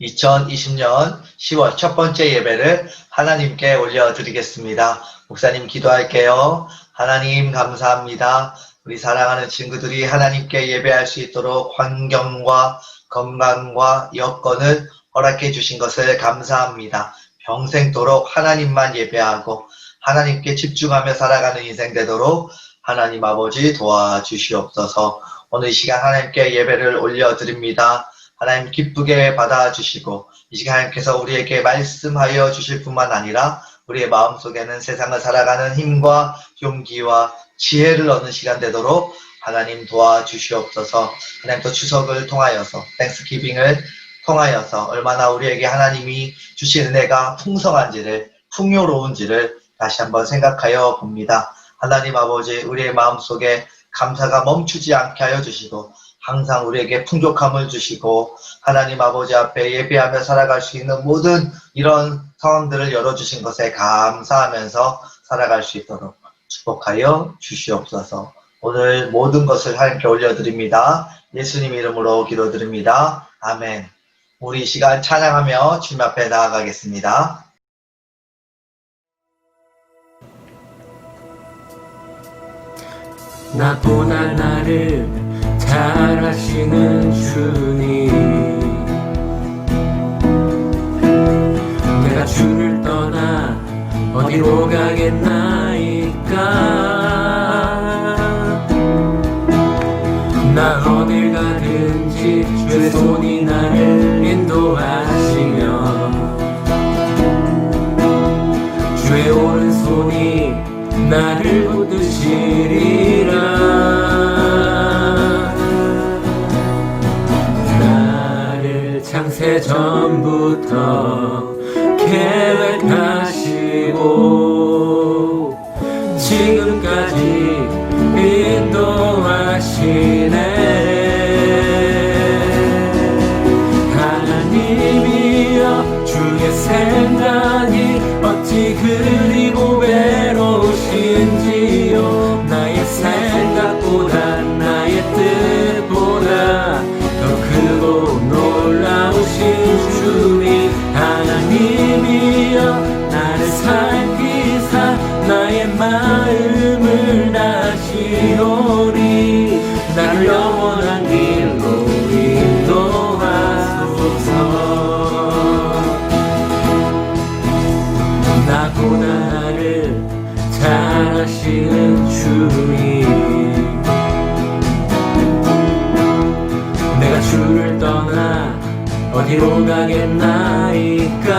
2020년 10월 첫 번째 예배를 하나님께 올려드리겠습니다. 목사님 기도할게요. 하나님 감사합니다. 우리 사랑하는 친구들이 하나님께 예배할 수 있도록 환경과 건강과 여건을 허락해 주신 것을 감사합니다. 평생도록 하나님만 예배하고 하나님께 집중하며 살아가는 인생 되도록 하나님 아버지 도와주시옵소서. 오늘 이 시간 하나님께 예배를 올려드립니다. 하나님 기쁘게 받아주시고 이 시간 하나님께서 우리에게 말씀하여 주실 뿐만 아니라 우리의 마음속에는 세상을 살아가는 힘과 용기와 지혜를 얻는 시간 되도록 하나님 도와주시옵소서. 하나님 또 추석을 통하여서 땡스기빙을 통하여서 얼마나 우리에게 하나님이 주신 은혜가 풍성한지를 풍요로운지를 다시 한번 생각하여 봅니다. 하나님 아버지 우리의 마음속에 감사가 멈추지 않게 하여 주시고 항상 우리에게 풍족함을 주시고 하나님 아버지 앞에 예배하며 살아갈 수 있는 모든 이런 상황들을 열어주신 것에 감사하면서 살아갈 수 있도록 축복하여 주시옵소서. 오늘 모든 것을 하나님께 올려드립니다. 예수님 이름으로 기도드립니다. 아멘. 우리 이 시간 찬양하며 주님 앞에 나아가겠습니다. 나보다 나를 잘 아시는 주님, 내가 주를 떠나 어디로 가겠나이까. 나 어딜 가든지 주의 손이 나를 인도하시며 주의 오른손이 나를 붙드시리라. 나를 창세 전부터 계획하시고 지금까지 인도하시네. 하나님이여 주의 생각이 어찌 그리 고배로우신지요. 나의 생각보다 나의 뜻보다 더 크고 놀라우신 주님, 하나님이여 나를 살피사 나의 마음을 다시오니 나를 영원한 길로 인도하소서. 나보다 나를 잘 아시는 주님, 내가 주를 떠나 어디로 가겠나이까.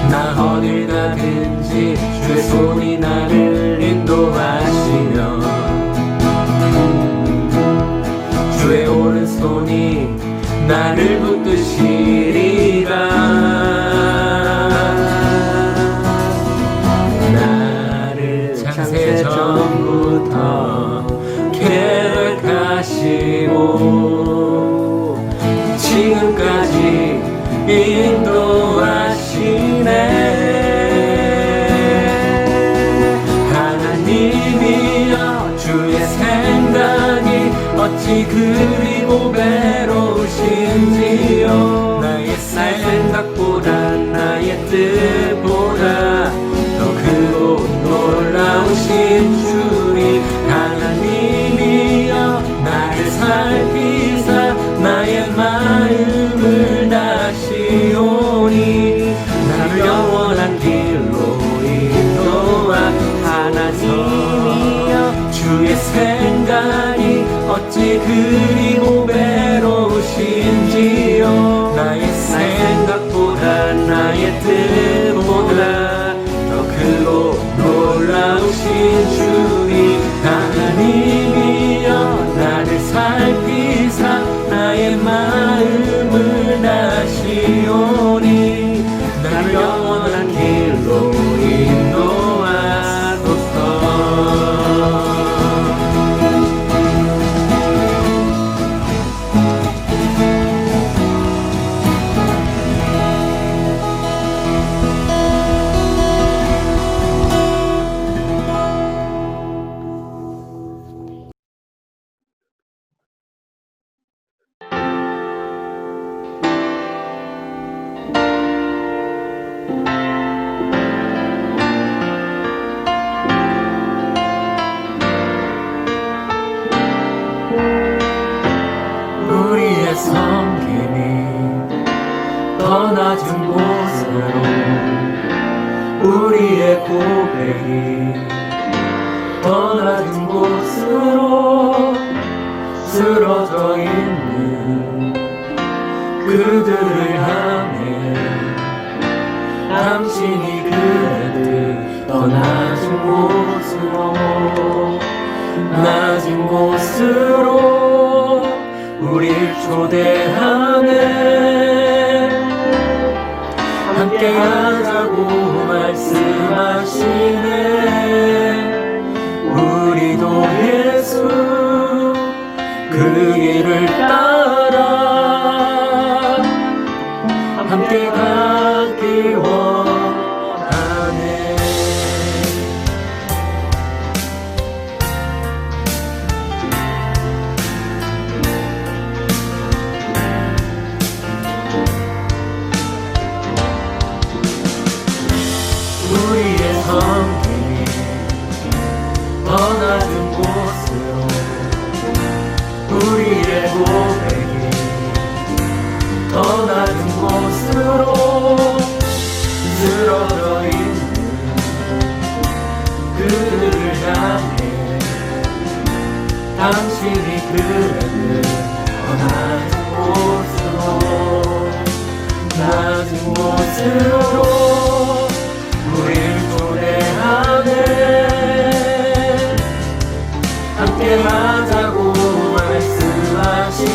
나 어딜 가든지 주의 손이 나를 인도하시며 주의 오른손이 나를 붙드시리라. 나를 창세 전부터 계획하시고 지금까지 인도하시네. 하나님이여 주의 생각이 어찌 그리 고배로우신지요. 나의 생각보다 나의 뜻보다 더 크고 놀라우신 주님, 하나님이여 나를 살피사 나의 마음을 다시오니 나를 영원한 길로 인도하소서. 주의 생각이 어찌 그리 고배로우신지요. 나의 생각보다 나의 뜻보다 더 크고 놀라우신 주님, 하나님이여 나를 살피사 나의 마음을 다시오니 나를 영원한 길로 인도하소서. 낮은 곳으로 우리의 고백이 더 낮은 곳으로 쓰러져 있는 그들을 향해 당신이 그랬듯 더 낮은 곳으로 우릴 초대하네. 함께 하자고 말씀하시네. 우리도 예수 그 길을 따라 함께 가길 원하네. 우리의 성경이 더 낮은 곳으로 우리의 고백이 더 낮은 곳으로 쓰러져 있는 그들을 향해 당신이 그랬듯 더 낮은 곳으로 우릴 초대하네. 함께 하자고 말씀하시네.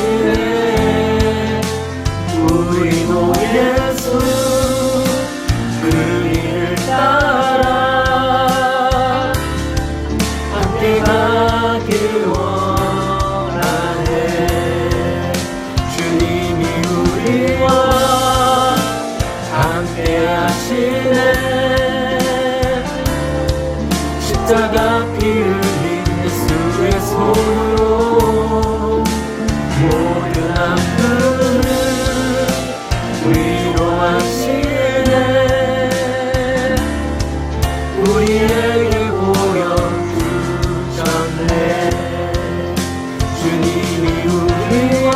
우리도 예수 그 길을 따라 함께 가길 원하네. 주님이 우리와 함께 하시네. 십자가 피 흘린 예수의 손으로 모든 아픔을 위로하시네. 우리에게 보여주셨네. 주님이 우리와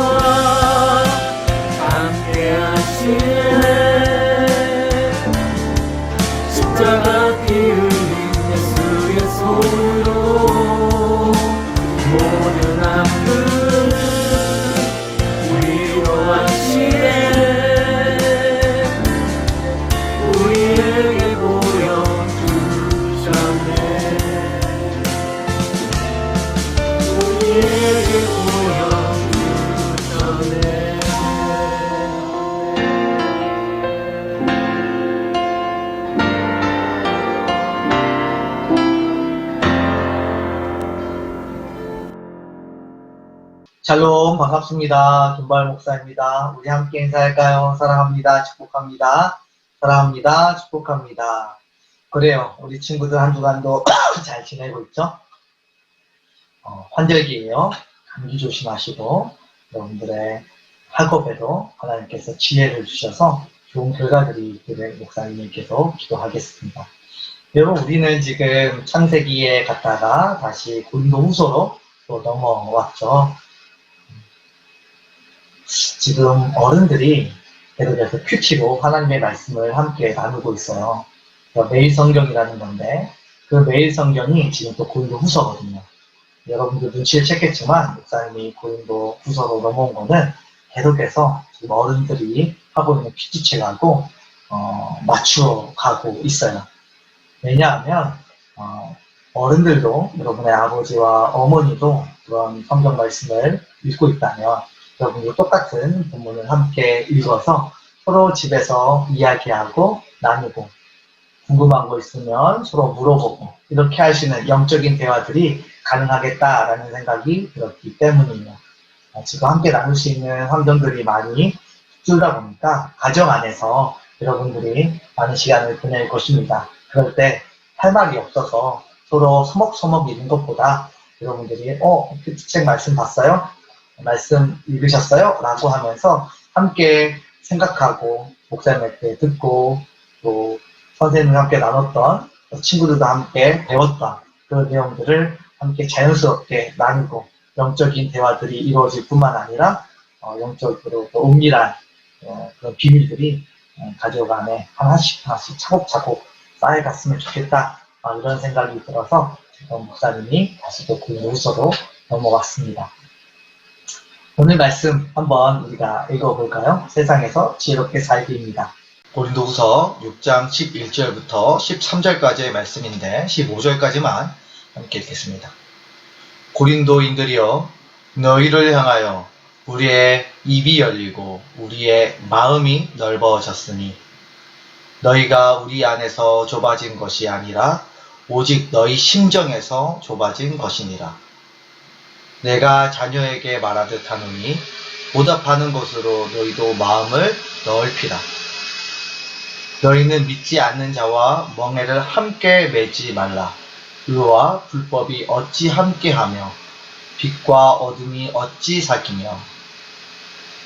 함께 하시네. 십자가 피 흘린 예수의 손으로 모든 아픔을 위로하시네. 우리에게 보여주셨네. 우리에게 보여주셨네. 샬롬, 반갑습니다. 김발 목사입니다. 우리 함께 인사할까요? 사랑합니다. 축복합니다. 사랑합니다. 축복합니다. 그래요. 우리 친구들 한 주간도 잘 지내고 있죠? 환절기예요. 감기 조심하시고 여러분들의 학업에도 하나님께서 지혜를 주셔서 좋은 결과들이 있기를 목사님이 계속 기도하겠습니다. 여러분, 우리는 지금 창세기에 갔다가 다시 고린도후서로 또 넘어왔죠. 지금 어른들이 계속해서 큐티로 하나님의 말씀을 함께 나누고 있어요. 매일 성경이라는 건데 그 매일 성경이 지금 또 고린도 후서거든요. 여러분들 눈치를 챘겠지만 목사님이 고린도 후서로 넘어온 거는 계속해서 지금 어른들이 하고 있는 큐티책하고 맞추어 가고 있어요. 왜냐하면 어른들도 여러분의 아버지와 어머니도 그런 성경 말씀을 읽고 있다면 여러분도 똑같은 본문을 함께 읽어서 서로 집에서 이야기하고 나누고 궁금한 거 있으면 서로 물어보고 이렇게 하시는 영적인 대화들이 가능하겠다라는 생각이 들었기 때문이에요. 지금 함께 나눌 수 있는 환경들이 많이 줄다 보니까 가정 안에서 여러분들이 많은 시간을 보낼 것입니다. 그럴 때 할 말이 없어서 서로 서먹서먹 읽는 것보다 여러분들이 그 책 말씀 봤어요? 말씀 읽으셨어요? 라고 하면서 함께 생각하고 목사님한테 듣고 또 선생님과 함께 나눴던 친구들도 함께 배웠던 그런 내용들을 함께 자연스럽게 나누고 영적인 대화들이 이루어질 뿐만 아니라 영적으로 또 은밀한 그런 비밀들이 가족 안에 하나씩 차곡차곡 쌓여갔으면 좋겠다. 이런 생각이 들어서 목사님이 다시 또 고린도후서로 넘어왔습니다. 오늘 말씀 한번 우리가 읽어볼까요? 세상에서 지혜롭게 살기입니다. 고린도후서 6장 11절부터 13절까지의 말씀인데 15절까지만 함께 읽겠습니다. 고린도인들이여, 너희를 향하여 우리의 입이 열리고 우리의 마음이 넓어졌으니 너희가 우리 안에서 좁아진 것이 아니라 오직 너희 심정에서 좁아진 것이니라. 내가 자녀에게 말하듯 하노니 보답하는 것으로 너희도 마음을 넓히라. 너희는 믿지 않는 자와 멍에를 함께 매지 말라. 의와 불법이 어찌 함께하며 빛과 어둠이 어찌 사귀며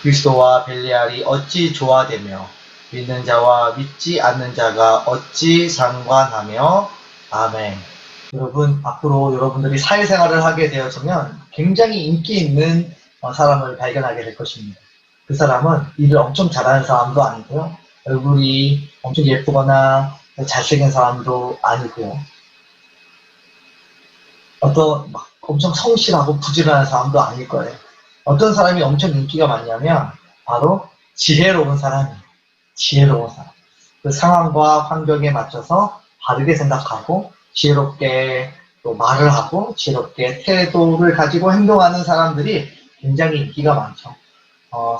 그리스도와 벨리알이 어찌 조화되며 믿는 자와 믿지 않는 자가 어찌 상관하며. 아멘. 여러분, 앞으로 여러분들이 사회생활을 하게 되어지면 굉장히 인기 있는 사람을 발견하게 될 것입니다. 그 사람은 일을 엄청 잘하는 사람도 아니고요. 얼굴이 엄청 예쁘거나 잘생긴 사람도 아니고요. 어떤 막 엄청 성실하고 부지런한 사람도 아닐 거예요. 어떤 사람이 엄청 인기가 많냐면 바로 지혜로운 사람이에요. 지혜로운 사람. 그 상황과 환경에 맞춰서 바르게 생각하고 지혜롭게 또 말을 하고 지혜롭게 태도를 가지고 행동하는 사람들이 굉장히 인기가 많죠.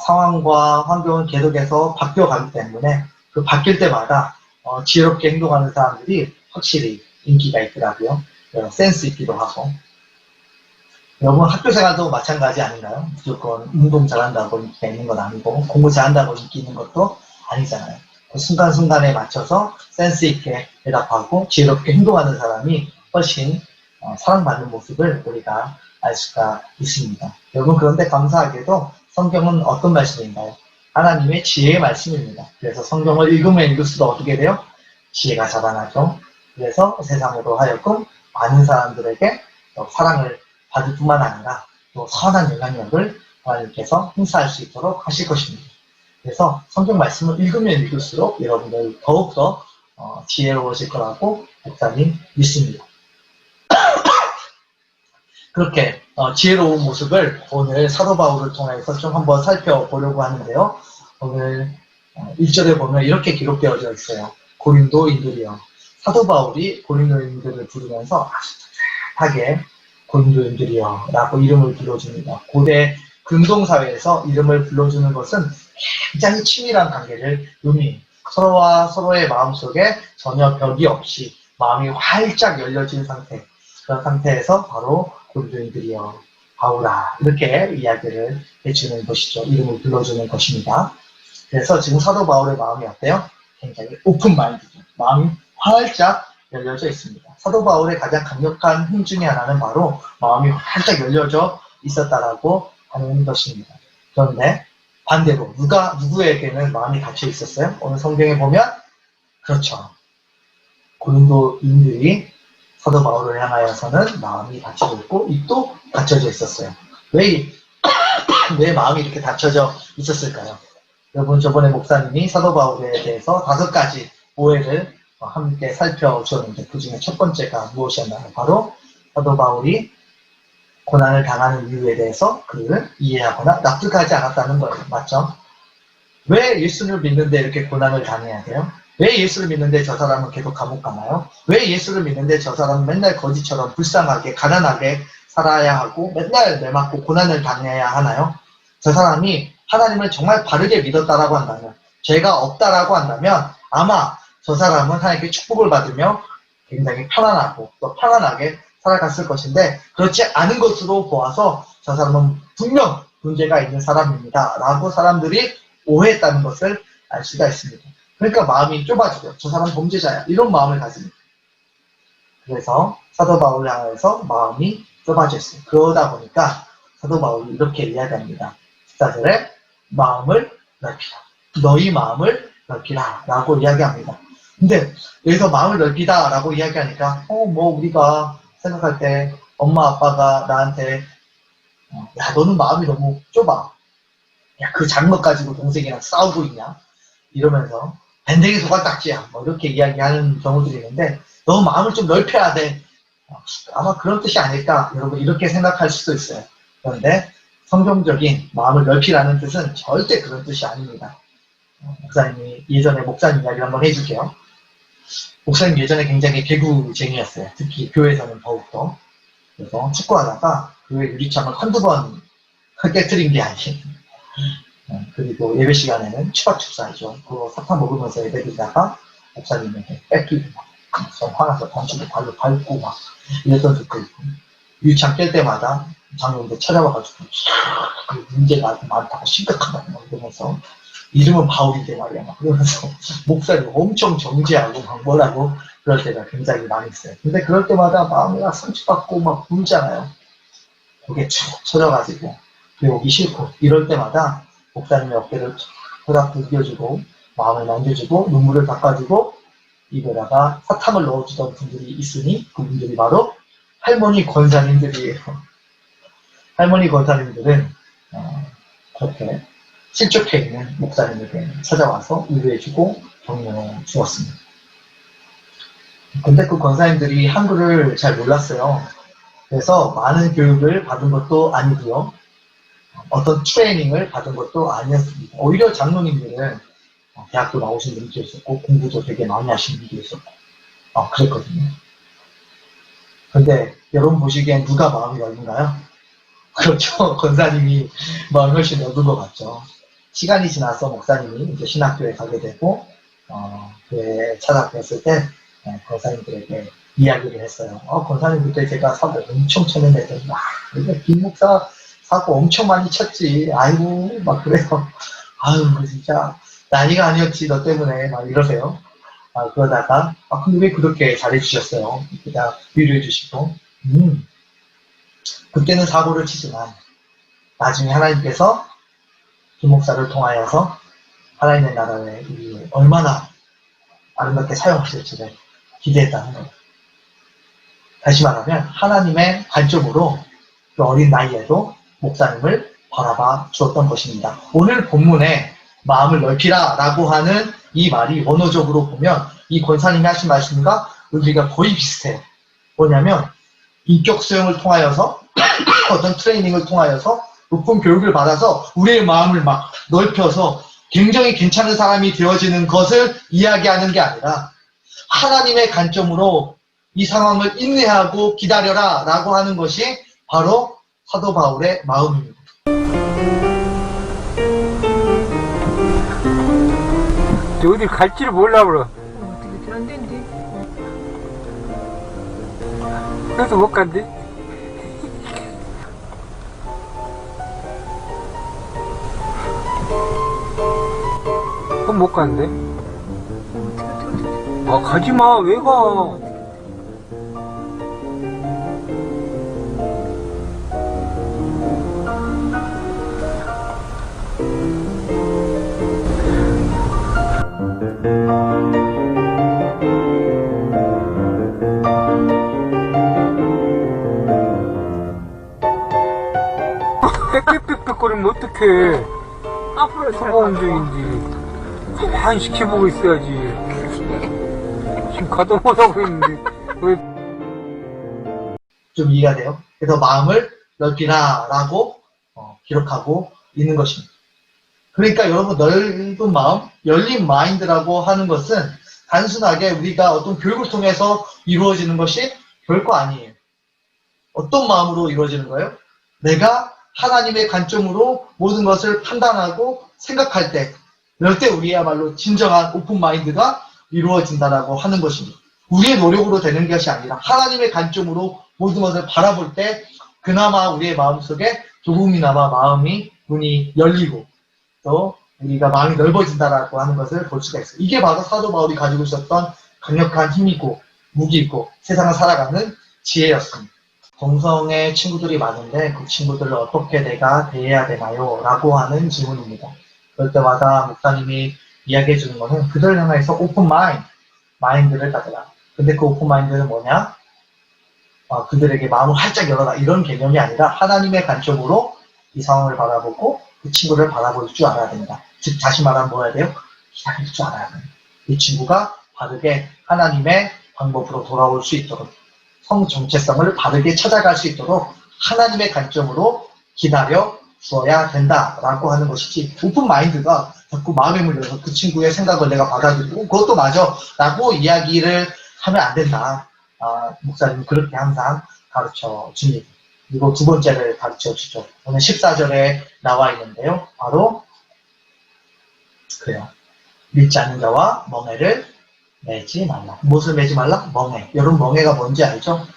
상황과 환경은 계속해서 바뀌어가기 때문에 그 바뀔 때마다 지혜롭게 행동하는 사람들이 확실히 인기가 있더라고요. 센스 있기도 하고. 여러분, 학교 생활도 마찬가지 아닌가요? 무조건 운동 잘한다고 인기가 있는 건 아니고 공부 잘한다고 인기 있는 것도 아니잖아요. 그 순간순간에 맞춰서 센스 있게 대답하고 지혜롭게 행동하는 사람이 훨씬 사랑받는 모습을 우리가 알 수가 있습니다. 여러분, 그런데 감사하게도 성경은 어떤 말씀인가요? 하나님의 지혜의 말씀입니다. 그래서 성경을 읽으면 읽을수록 어떻게 돼요? 지혜가 자라나죠. 그래서 세상으로 하여금 많은 사람들에게 사랑을 받을 뿐만 아니라 또 선한 영향력을 하나님께서 행사할 수 있도록 하실 것입니다. 그래서 성경 말씀을 읽으면 읽을수록 여러분들 더욱더 지혜로우실 거라고 목사님 믿습니다. 그렇게 지혜로운 모습을 오늘 사도 바울을 통해서 좀 한번 살펴보려고 하는데요. 오늘 1절에 보면 이렇게 기록되어져 있어요. 고린도인들이요. 사도 바울이 고린도인들을 부르면서 아주 따뜻하게 고린도인들이요 라고 이름을 불러줍니다. 고대 근동사회에서 이름을 불러주는 것은 굉장히 친밀한 관계를 의미해요. 서로와 서로의 마음속에 전혀 벽이 없이 마음이 활짝 열려진 상태, 그런 상태에서 바로 고린도인들이여 바울아 이렇게 이야기를 해주는 것이죠. 이름을 불러주는 것입니다. 그래서 지금 사도 바울의 마음이 어때요? 굉장히 오픈 마인드죠. 마음이 활짝 열려져 있습니다. 사도 바울의 가장 강력한 힘 중에 하나는 바로 마음이 활짝 열려져 있었다라고 하는 것입니다. 그런데 반대로 누구에게는 마음이 닫혀 있었어요? 오늘 성경에 보면 그렇죠. 고린도인들이 사도 바울을 향하여서는 마음이 닫혀져 있고 입도 닫혀져 있었어요. 왜 마음이 이렇게 닫혀져 있었을까요? 여러분, 저번에 목사님이 사도 바울에 대해서 5가지 오해를 함께 살펴주었는데 그 중에 첫 번째가 무엇이었나요? 바로 사도 바울이 고난을 당하는 이유에 대해서 그를 이해하거나 납득하지 않았다는 거예요. 맞죠? 왜 예수를 믿는데 이렇게 고난을 당해야 돼요? 왜 예수를 믿는데 저 사람은 계속 감옥 가나요? 왜 예수를 믿는데 저 사람은 맨날 거지처럼 불쌍하게 가난하게 살아야 하고 맨날 매맞고 고난을 당해야 하나요? 저 사람이 하나님을 정말 바르게 믿었다라고 한다면, 죄가 없다라고 한다면 아마 저 사람은 하나님께 축복을 받으며 굉장히 편안하고 또 편안하게 살아갔을 것인데 그렇지 않은 것으로 보아서 저 사람은 분명 문제가 있는 사람입니다 라고 사람들이 오해했다는 것을 알 수가 있습니다. 그러니까 마음이 좁아지죠. 저 사람은 범죄자야 이런 마음을 가집니다. 그래서 사도 바울을 향해서 마음이 좁아져 있어요. 그러다 보니까 사도 바울이 이렇게 이야기합니다. 14절에 마음을 넓히라. 너희 마음을 넓히라 라고 이야기합니다. 근데 여기서 마음을 넓히다 라고 이야기하니까 우리가 생각할 때 엄마 아빠가 나한테 야 너는 마음이 너무 좁아. 야 그 작은 것 가지고 동생이랑 싸우고 있냐 이러면서 밴댕이 소갈딱지야. 뭐 이렇게 이야기하는 경우들이 있는데 너무 마음을 좀 넓혀야 돼. 아마 그런 뜻이 아닐까. 여러분 이렇게 생각할 수도 있어요. 그런데 성경적인 마음을 넓히라는 뜻은 절대 그런 뜻이 아닙니다. 목사님이 예전에 목사님 이야기를 한번 해줄게요. 목사님 예전에 굉장히 개구쟁이였어요. 특히 교회에서는 더욱더. 그래서 축구하다가 교회 유리창을 한두 번 깨뜨린 게 아니에요. 그리고 예배 시간에는 추박축사이죠. 그거 사탕 먹으면서 예배 드리다가 목사님에게 뺏기고 막 화나서 던지고 발로 밟고 막 이랬던 적도 있고 유리창 깰 때마다 장로님들 찾아와가지고 문제가 많다고 심각하다고 막 이러면서 이름은 바울인데 말이야 막 그러면서 목사님 엄청 정죄하고 막 뭐라고 그럴 때가 굉장히 많이 있어요. 근데 그럴 때마다 마음이 막 상처받고 막 울잖아요. 그게 축 쳐져가지고 배우기 싫고 이럴 때마다 목사님의 어깨를 허락 들겨주고 마음을 만져주고 눈물을 닦아주고 입에다가 사탕을 넣어주던 분들이 있으니 그분들이 바로 할머니 권사님들이에요. 할머니 권사님들은 그렇게 실족해 있는 목사님에게 찾아와서 위로해주고 격려해 주었습니다. 근데 그 권사님들이 한글을 잘 몰랐어요. 그래서 많은 교육을 받은 것도 아니고요. 어떤 트레이닝을 받은 것도 아니었습니다. 오히려 장로님들은 대학도 나오신 분도 있었고 공부도 되게 많이 하신 분도 있었고 그랬거든요. 근데 여러분 보시기엔 누가 마음이 넓은가요? 그렇죠. 권사님이 마음이 훨씬 넓은 것 같죠. 시간이 지나서 목사님이 이제 신학교에 가게 되고 교회에 찾아뵀을 때 권사님들에게 이야기를 했어요. 권사님 그때 제가 사고 엄청 쳤는데 이게 김 목사 사고 엄청 많이 쳤지. 아이고 막 그래서 아유 진짜 난리가 아니었지 너 때문에 막 이러세요. 그러다가 근데 왜 그렇게 잘해주셨어요? 그냥 위로해 주시고 그때는 사고를 치지만 나중에 하나님께서 김 목사를 통하여서 하나님의 나라에 얼마나 아름답게 사용하실지를 기대했다는 거예요. 다시 말하면 하나님의 관점으로 그 어린 나이에도 목사님을 바라봐 주었던 것입니다. 오늘 본문에 마음을 넓히라 라고 하는 이 말이 원어적으로 보면 이 권사님이 하신 말씀과 우리가 거의 비슷해요. 뭐냐면 인격 수용을 통하여서 어떤 트레이닝을 통하여서 높은 교육을 받아서 우리의 마음을 막 넓혀서 굉장히 괜찮은 사람이 되어지는 것을 이야기하는 게 아니라 하나님의 관점으로 이 상황을 인내하고 기다려라 라고 하는 것이 바로 사도 바울의 마음입니다. 어딜 갈지를 몰라 그러. 어떻게 안 된대? 그래서 못 간대. 그럼 못 간대. 가지마. 왜 가? 빽빽빽빽거리면 어떡해. 앞으로 차가운 중인지 가만히 지켜보고 있어야지. 지금 가도 못하고 있는데 왜. 좀 이해가 돼요? 그래서 마음을 넓히라 라고 기록하고 있는 것입니다. 그러니까 여러분 넓은 마음, 열린 마인드라고 하는 것은 단순하게 우리가 어떤 교육을 통해서 이루어지는 것이 결코 아니에요. 어떤 마음으로 이루어지는 거예요? 내가 하나님의 관점으로 모든 것을 판단하고 생각할 때, 이럴 때 우리야말로 진정한 오픈 마인드가 이루어진다라고 하는 것입니다. 우리의 노력으로 되는 것이 아니라 하나님의 관점으로 모든 것을 바라볼 때 그나마 우리의 마음속에 조금이나마 마음이 문이 열리고 또 우리가 마음이 넓어진다라고 하는 것을 볼 수가 있어요. 이게 바로 사도 바울이 가지고 있었던 강력한 힘이고 무기이고 세상을 살아가는 지혜였습니다. 동성애 친구들이 많은데 그 친구들을 어떻게 내가 대해야 되나요? 라고 하는 질문입니다. 그럴 때마다 목사님이 이야기해 주는 것은 그들을 향해서 오픈 마인드를 가져라. 근데 그 오픈 마인드는 뭐냐? 그들에게 마음을 활짝 열어라. 이런 개념이 아니라 하나님의 관점으로 이 상황을 바라보고 그 친구를 바라볼 줄 알아야 됩니다. 즉 다시 말하면 뭐 해야 돼요? 기다릴 줄 알아야 됩니다. 이 친구가 바르게 하나님의 방법으로 돌아올 수 있도록 성 정체성을 바르게 찾아갈 수 있도록 하나님의 관점으로 기다려 주어야 된다라고 하는 것이지 오픈 마인드가 자꾸 마음에 물려서 그 친구의 생각을 내가 받아들이고 그것도 맞아 라고 이야기를 하면 안 된다. 목사님은 그렇게 항상 가르쳐 줍니다. 그리고 두 번째를 가르쳐 주죠. 오늘 14절에 나와 있는데요. 바로 그래요. 믿지 않는 자와 멍에를 매지 말라. 무엇을 매지 말라? 멍에. 여러분 멍에가 뭔지 알죠?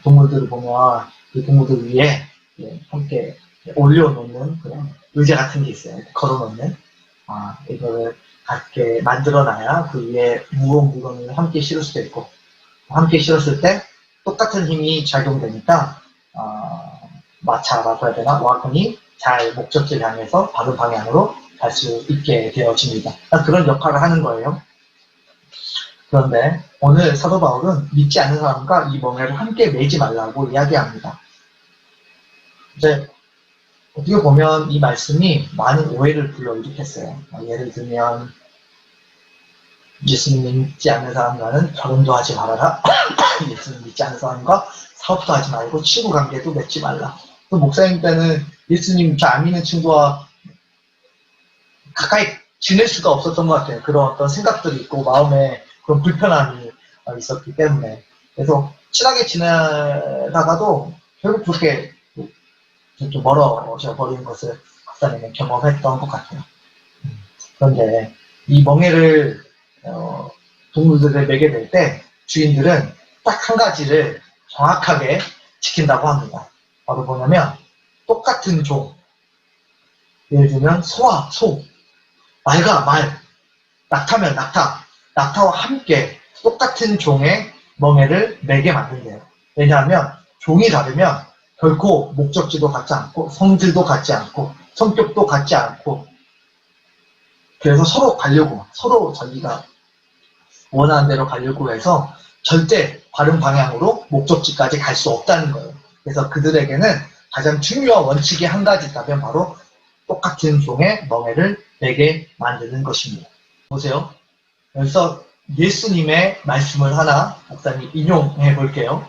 동물들을 보면 이 동물들 위에 함께 올려놓는 그런 의자 같은 게 있어요. 걸어놓는. 이거를 같게 만들어놔야 그 위에 무거운 물건을 함께 실을 수도 있고 함께 실었을 때 똑같은 힘이 작용되니까 마차라고 해야 되나? 와군이 잘 목적지를 향해서 바른 방향으로 갈 수 있게 되어집니다. 그런 역할을 하는 거예요. 그런데 오늘 사도 바울은 믿지 않는 사람과 이 멍에를 함께 매지 말라고 이야기합니다. 이제 어떻게 보면 이 말씀이 많은 오해를 불러일으켰어요. 예를 들면 예수님 믿지 않는 사람과는 결혼도 하지 말아라. 예수님 믿지 않는 사람과 사업도 하지 말고 친구 관계도 맺지 말라. 또 목사님 때는 예수님 잘 안 믿는 친구와 가까이 지낼 수가 없었던 것 같아요. 그런 어떤 생각들이 있고 마음에 그런 불편함이 있었기 때문에. 그래서 친하게 지내다가도 결국 그렇게 좀 멀어져 버리는 것을 박사님은 경험했던 것 같아요. 그런데 이 멍에를 동물들을 매게 될 때 주인들은 딱 한 가지를 정확하게 지킨다고 합니다. 바로 뭐냐면 똑같은 종, 예를 들면 소와 소, 말과 말, 낙타면 낙타, 낙타와 함께 똑같은 종의 멍에를 매게 만든대요. 왜냐하면 종이 다르면 결코 목적지도 같지 않고 성질도 같지 않고 성격도 같지 않고 그래서 서로 가려고 서로 자기가 원하는 대로 가려고 해서 절대 바른 방향으로 목적지까지 갈 수 없다는 거예요. 그래서 그들에게는 가장 중요한 원칙이 한 가지 있다면 바로 똑같은 종의 멍에를 매게 만드는 것입니다. 보세요. 여기서 예수님의 말씀을 하나 목사님 인용해 볼게요.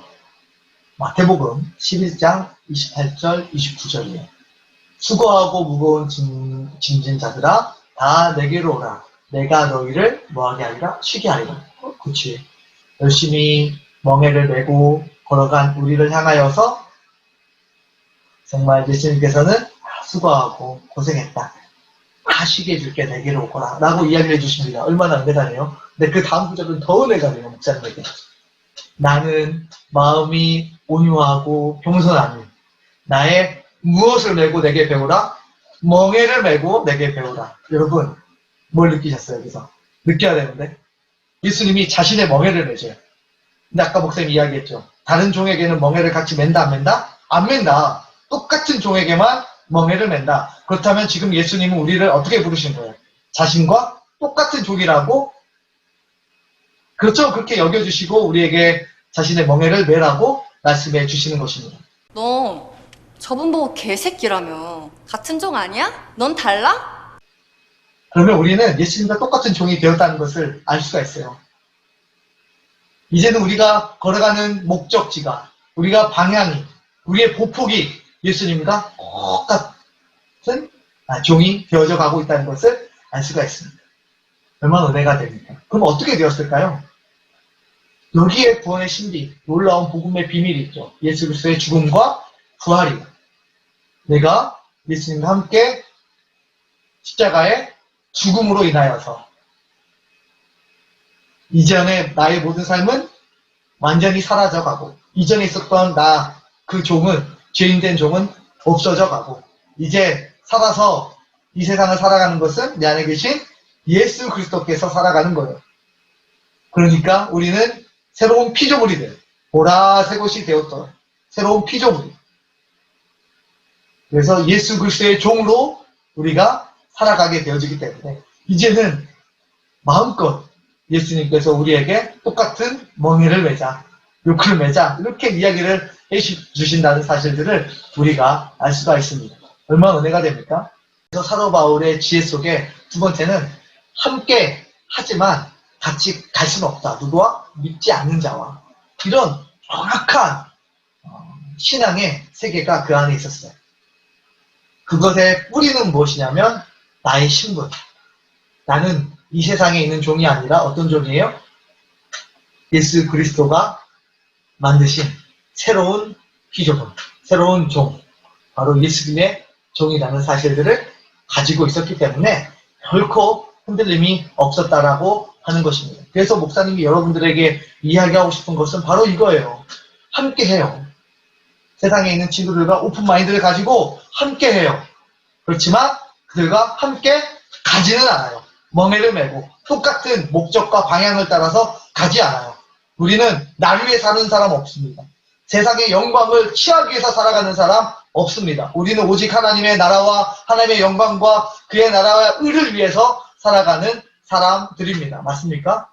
마태복음 11장 28절 29절이에요. 수고하고 무거운 짐진 자들아 다 내게로 오라. 내가 너희를 뭐하게 하리라? 쉬게 하리라. 그치. 열심히 멍에를 메고 걸어간 우리를 향하여서 정말 예수님께서는 수고하고 고생했다. 쉬게 해줄게 내게로 오거라. 라고 이야기를 해주십니다. 얼마나 은혜가네요. 근데 그 다음 구절은 더 은혜가네요. 목사님에게. 나는 마음이 온유하고 겸손하니 나의 무엇을 메고 내게 배우라? 멍에를 메고 내게 배우라. 여러분 뭘 느끼셨어요? 여기서 느껴야 되는데 예수님이 자신의 멍에를 매줘요. 근데 아까 목사님이 이야기했죠. 다른 종에게는 멍에를 같이 맨다 안 맨다? 안 맨다. 똑같은 종에게만 멍에를 맨다. 그렇다면 지금 예수님은 우리를 어떻게 부르신 거예요? 자신과 똑같은 종이라고? 그렇죠. 그렇게 여겨주시고 우리에게 자신의 멍에를 매라고 말씀해 주시는 것입니다. 너 저분 보고 개새끼라며. 같은 종 아니야? 넌 달라? 그러면 우리는 예수님과 똑같은 종이 되었다는 것을 알 수가 있어요. 이제는 우리가 걸어가는 목적지가, 우리가 방향이, 우리의 보폭이 예수님과 똑같은 종이 되어져 가고 있다는 것을 알 수가 있습니다. 얼마나 은혜가 됩니까? 그럼 어떻게 되었을까요? 여기에 구원의 신비, 놀라운 복음의 비밀이 있죠. 예수 그리스도의 죽음과 부활이다. 내가 예수님과 함께 십자가의 죽음으로 인하여서 이전에 나의 모든 삶은 완전히 사라져가고 이전에 있었던 그 종은 죄인된 종은 없어져 가고 이제 살아서 이 세상을 살아가는 것은 내 안에 계신 예수 그리스도께서 살아가는 거예요. 그러니까 우리는 새로운 피조물이 돼요. 보라새 것이 되었던 새로운 피조물이. 그래서 예수 그리스도의 종으로 우리가 살아가게 되어지기 때문에 이제는 마음껏 예수님께서 우리에게 똑같은 멍에를 매자, 요크를 매자 이렇게 이야기를 해주신다는 사실들을 우리가 알 수가 있습니다. 얼마나 은혜가 됩니까? 그래서 사도 바울의 지혜 속에 두 번째는 함께 하지만 같이 갈 수는 없다. 누구와? 믿지 않는 자와. 이런 정확한 신앙의 세계가 그 안에 있었어요. 그것의 뿌리는 무엇이냐면 나의 신분. 나는 이 세상에 있는 종이 아니라 어떤 종이에요? 예수 그리스도가 만드신 새로운 피조물, 새로운 종, 바로 예수님의 종이라는 사실들을 가지고 있었기 때문에 결코 흔들림이 없었다라고 하는 것입니다. 그래서 목사님이 여러분들에게 이야기하고 싶은 것은 바로 이거예요. 함께 해요. 세상에 있는 친구들과 오픈 마인드를 가지고 함께 해요. 그렇지만 그들과 함께 가지는 않아요. 멍해를 메고 똑같은 목적과 방향을 따라서 가지 않아요. 우리는 나를 위해 사는 사람 없습니다. 세상의 영광을 취하기 위해서 살아가는 사람 없습니다. 우리는 오직 하나님의 나라와 하나님의 영광과 그의 나라와 의를 위해서 살아가는 사람들입니다. 맞습니까?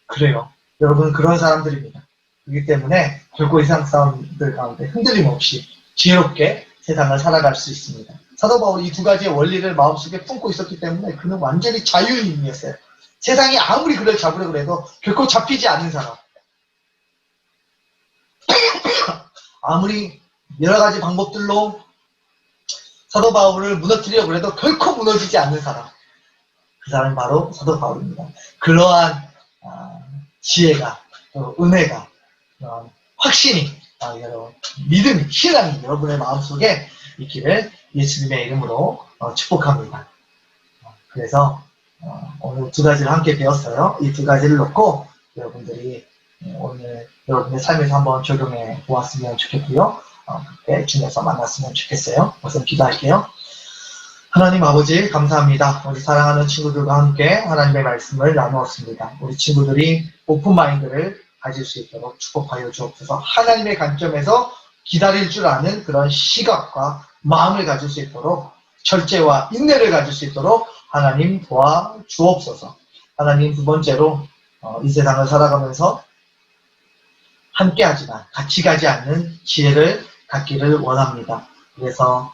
그래요. 여러분 그런 사람들입니다. 그렇기 때문에 결코 이상 사람들 가운데 흔들림 없이 지혜롭게 세상을 살아갈 수 있습니다. 사도 바울이 이 두 가지의 원리를 마음속에 품고 있었기 때문에 그는 완전히 자유인이었어요. 세상이 아무리 그를 잡으려고 해도 결코 잡히지 않는 사람. 아무리 여러 가지 방법들로 사도 바울을 무너뜨리려고 해도 결코 무너지지 않는 사람. 그 사람이 바로 사도 바울입니다. 그러한 지혜가, 은혜가, 확신이, 여러분, 믿음이, 신앙이 여러분의 마음속에 있기를 예수님의 이름으로 축복합니다. 그래서 오늘 두 가지를 함께 배웠어요. 이 두 가지를 놓고 여러분들이 오늘 여러분의 삶에서 한번 적용해 보았으면 좋겠고요. 그때 주님에서 만났으면 좋겠어요. 우선 기도할게요. 하나님 아버지 감사합니다. 우리 사랑하는 친구들과 함께 하나님의 말씀을 나누었습니다. 우리 친구들이 오픈마인드를 가질 수 있도록 축복하여 주옵소서. 하나님의 관점에서 기다릴 줄 아는 그런 시각과 마음을 가질 수 있도록 절제와 인내를 가질 수 있도록 하나님 도와 주옵소서. 하나님 두 번째로 이 세상을 살아가면서 함께하지만 같이 가지 않는 지혜를 갖기를 원합니다. 그래서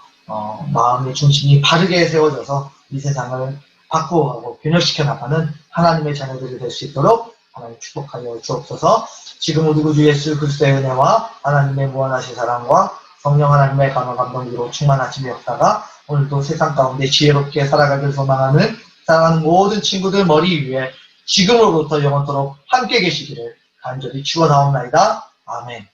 마음의 중심이 바르게 세워져서 이 세상을 바꾸어가고 변혁시켜 나가는 하나님의 자녀들이 될 수 있도록 하나님 축복하여 주옵소서. 지금 우리 구주 예수 그리스도의 은혜와 하나님의 무한하신 사랑과 성령 하나님의 감화 감동으로 충만하심이 없다가 오늘도 세상 가운데 지혜롭게 살아가길 소망하는 사랑하는 모든 친구들 머리 위에 지금으로부터 영원토록 함께 계시기를 간절히 축원하옵나이다. 아멘.